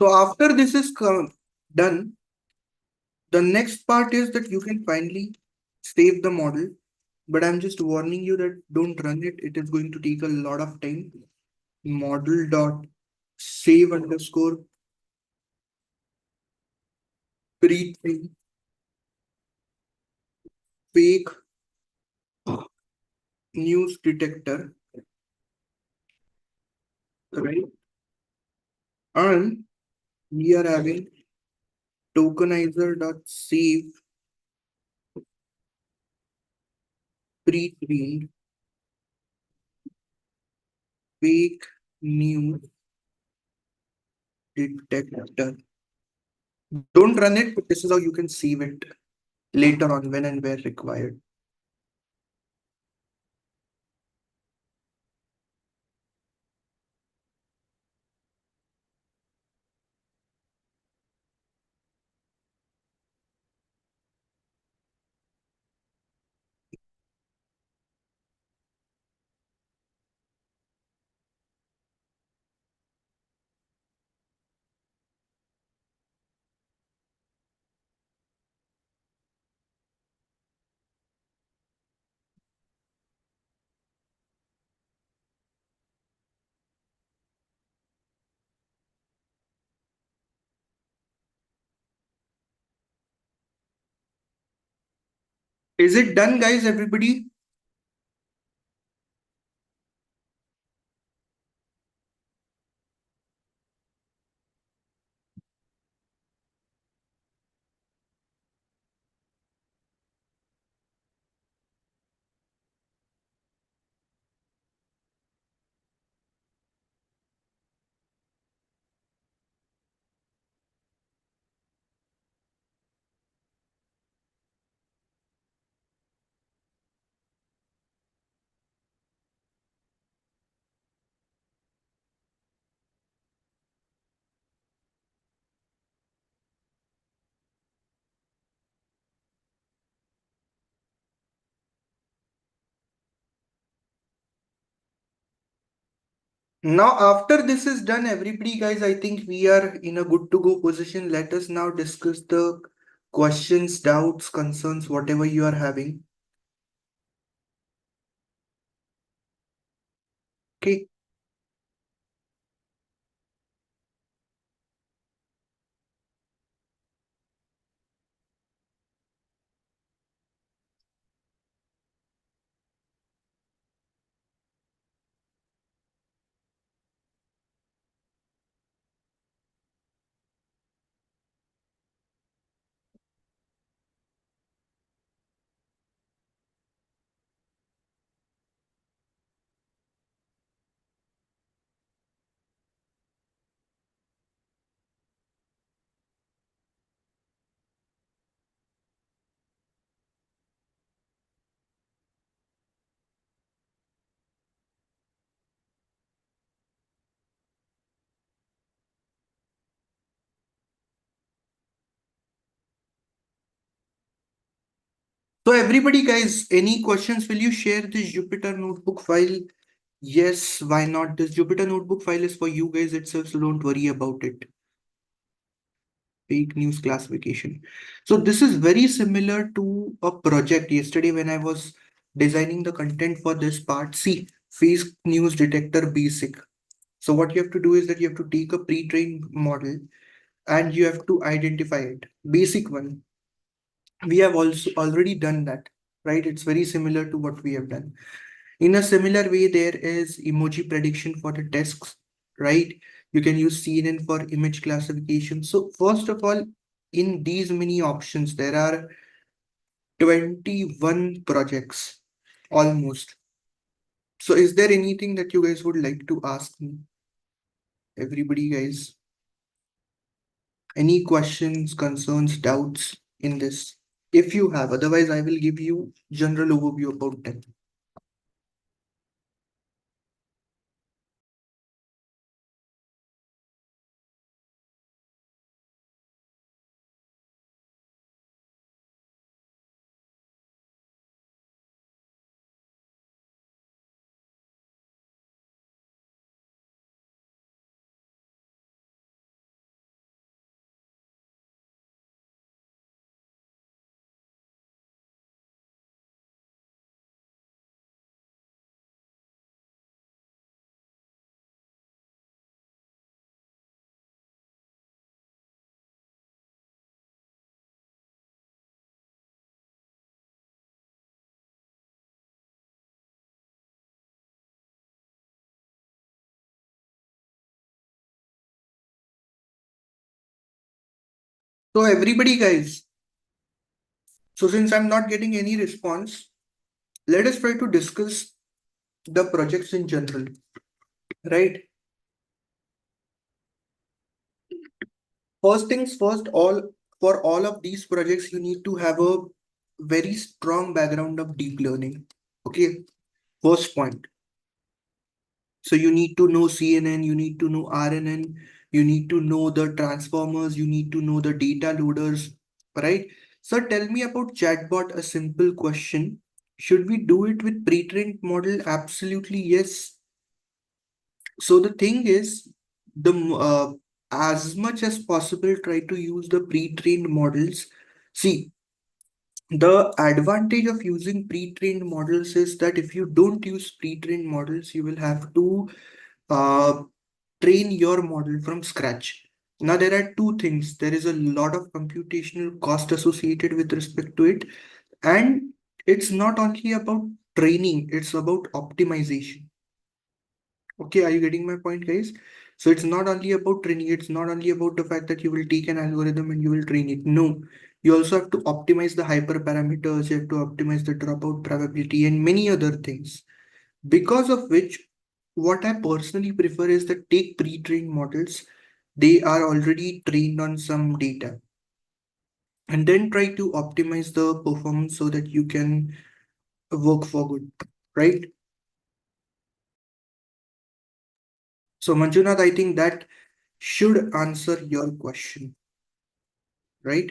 So after this is done, the next part is that you can finally save the model. But I'm just warning you that don't run it. It is going to take a lot of time. Model dot save underscore pre fake news detector, right? And we are having tokenizer dot save pre-trained fake news detector. Don't run it, but this is how you can save it later on when and where required. Is it done, guys? Everybody? Now, after this is done, everybody, guys, I think we are in a good to go position. Let us now discuss the questions, doubts, concerns, whatever you are having. Okay. So everybody, guys, any questions? Will you share this Jupyter notebook file? Yes, why not? This Jupyter notebook file is for you guys itself, so don't worry about it. Fake news classification. So this is very similar to a project yesterday when I was designing the content for this part. See, fake news detector basic. So what you have to do is that you have to take a pre-trained model and you have to identify it. Basic one. We have also already done that, right? It's very similar to what we have done. In a similar way, there is emoji prediction for the tasks, right? You can use CNN for image classification. So first of all, in these many options, there are 21 projects almost. So is there anything that you guys would like to ask me? Everybody, guys, any questions, concerns, doubts in this? If you have, otherwise I will give you general overview about them. So everybody guys, so since I'm not getting any response, let us try to discuss the projects in general, right? First things first, all for all of these projects, you need to have a very strong background of deep learning. Okay, first point. So you need to know CNN, you need to know RNN, you need to know the transformers, you need to know the data loaders, right? So tell me about chatbot, a simple question. Should we do it with pre-trained model? Absolutely yes. So the thing is, as much as possible, try to use the pre-trained models. See, the advantage of using pre-trained models is that if you don't use pre-trained models, you will have to uh, train your model from scratch. Now, there are two things. There is a lot of computational cost associated with respect to it, and it's not only about training, it's about optimization. Okay, are you getting my point, guys? So it's not only about training, it's not only about the fact that you will take an algorithm and you will train it. No, you also have to optimize the hyperparameters, you have to optimize the dropout probability and many other things. Because of which, what I personally prefer is that take pre-trained models, they are already trained on some data, and then try to optimize the performance so that you can work forward, right? So Manjunath, I think that should answer your question, right?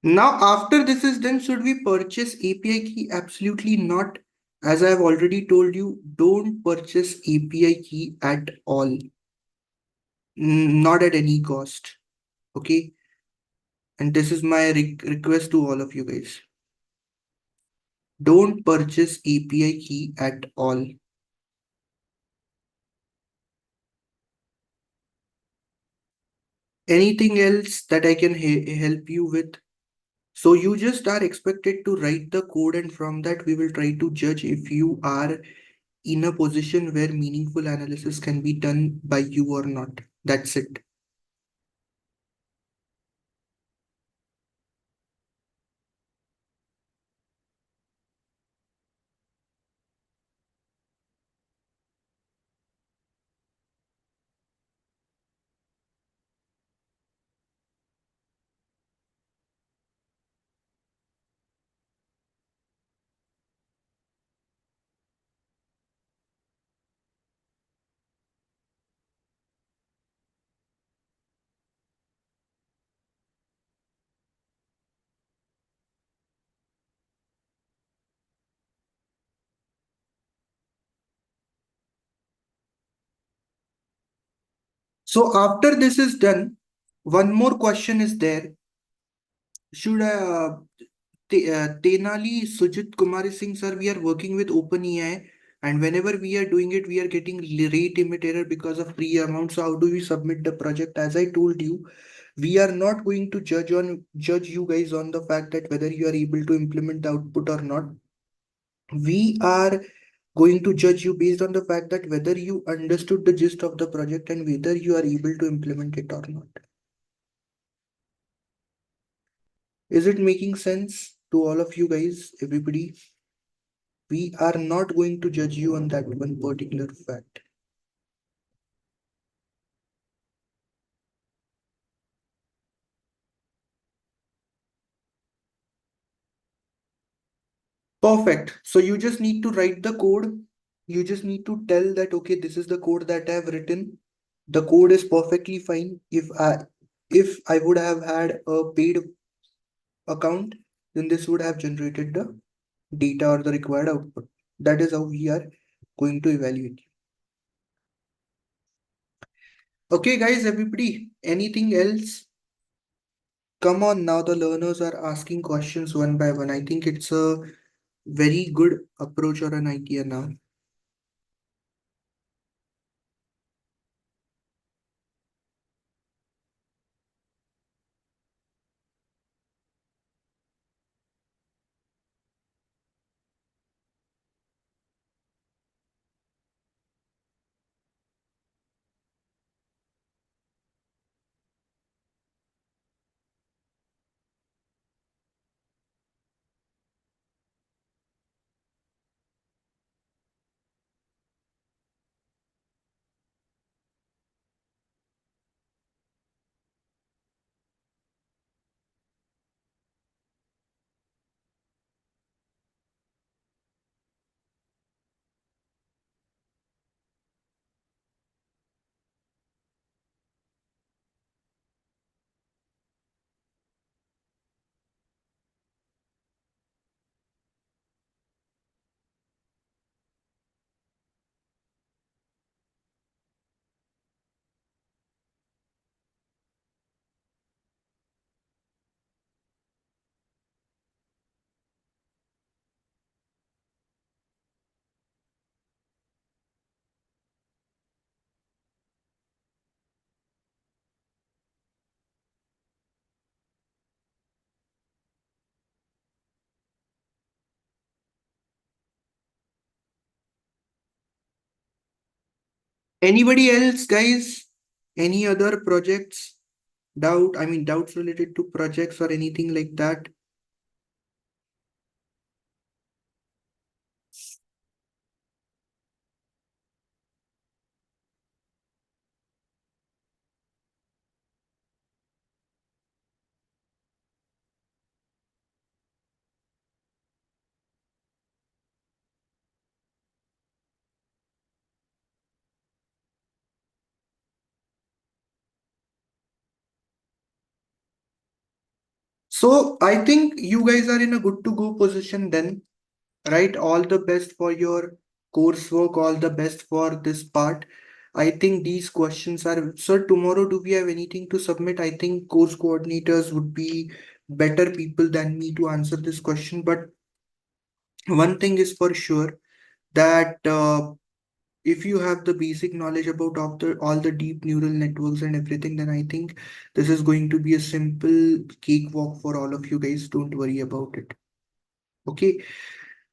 Now, after this is done, should we purchase API key? Absolutely not. As I have already told you, don't purchase API key at all. Not at any cost. Okay. And this is my request to all of you guys. Don't purchase API key at all. Anything else that I can help you with? So you just are expected to write the code, and from that we will try to judge if you are in a position where meaningful analysis can be done by you or not. That's it. So after this is done, one more question is there. Should I, Tenali Sujit Kumari Singh sir, we are working with OpenAI, and whenever we are doing it, we are getting rate limit error because of free amount. So how do we submit the project? As I told you, we are not going to judge you guys on the fact that whether you are able to implement the output or not. We are going to judge you based on the fact that whether you understood the gist of the project and whether you are able to implement it or not. Is it making sense to all of you guys, everybody? We are not going to judge you on that one particular fact. Perfect. So you just need to write the code. You just need to tell that, okay, this is the code that I have written. The code is perfectly fine. If I would have had a paid account, then this would have generated the data or the required output. That is how we are going to evaluate. Okay, guys, everybody, anything else? Come on now, the learners are asking questions one by one. I think it's a very good approach or an idea now. Anybody else, guys? Any other projects? Doubts related to projects or anything like that? So I think you guys are in a good to go position then, right? All the best for your coursework, all the best for this part. I think these questions are, sir, tomorrow do we have anything to submit? I think course coordinators would be better people than me to answer this question. But one thing is for sure that if you have the basic knowledge about all the deep neural networks and everything, then I think this is going to be a simple cakewalk for all of you guys. Don't worry about it. Okay.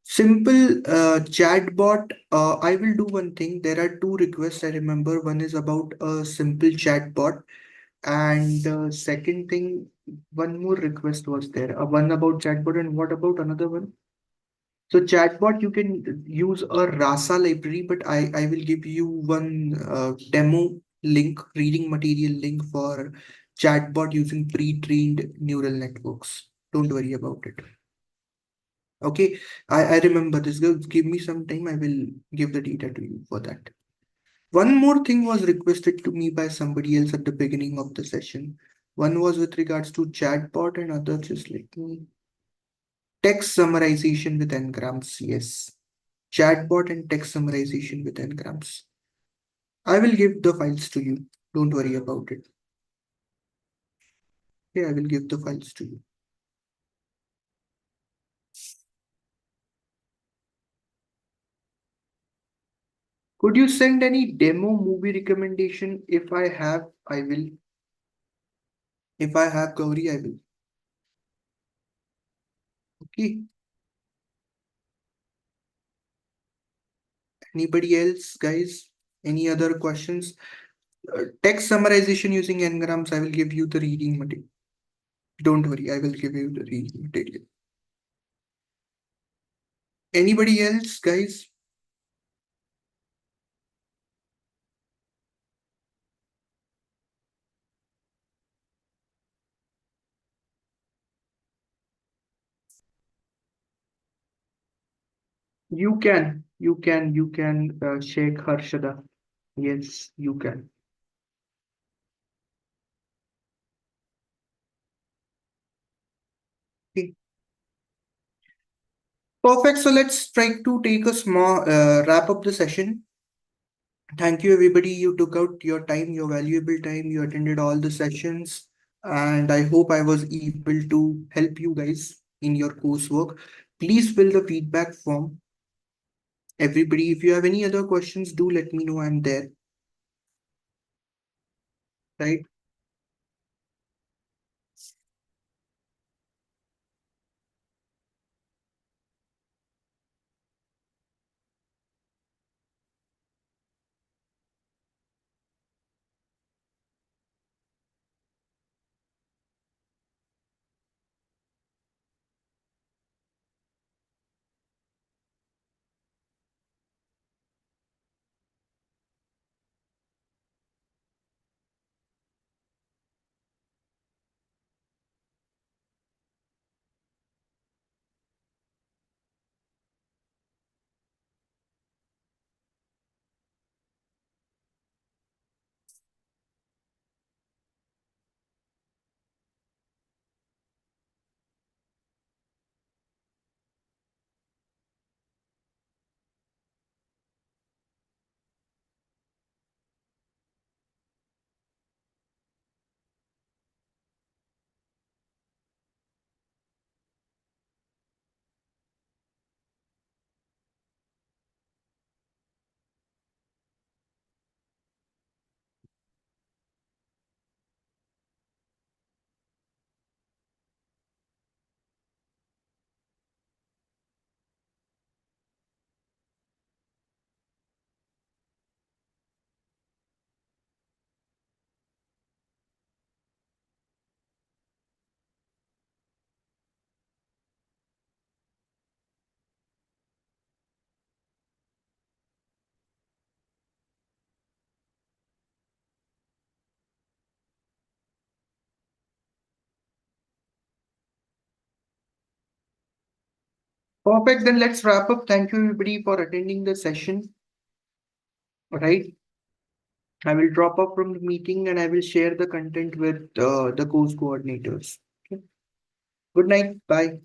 Simple chatbot. I will do one thing. There are two requests I remember. One is about a simple chatbot, and second thing, one more request was there. One about chatbot, and what about another one? So chatbot, you can use a Rasa library, but I will give you one demo link, reading material link for chatbot using pre-trained neural networks. Don't worry about it. Okay, I remember this. Give me some time. I will give the data to you for that. One more thing was requested to me by somebody else at the beginning of the session. One was with regards to chatbot and other just let me text summarization with n-grams. Yes, chatbot and text summarization with n-grams. I will give the files to you. Don't worry about it. Okay, I will give the files to you. Could you send any demo movie recommendation? If I have, I will. If I have Gauri, I will. Okay. Anybody else, guys? Any other questions? Text summarization using n-grams, I will give you the reading material. Don't worry, I will give you the reading material. Anybody else, guys? You can. You can shake Harshada. Yes, you can. Okay. Perfect. So let's try to take a small wrap up the session. Thank you, everybody. You took out your time, your valuable time. You attended all the sessions, and I hope I was able to help you guys in your coursework. Please fill the feedback form. Everybody, if you have any other questions, do let me know. I'm there, right? Perfect. Then let's wrap up. Thank you, everybody, for attending the session. All right. I will drop off from the meeting and I will share the content with the course coordinators. Okay. Good night. Bye.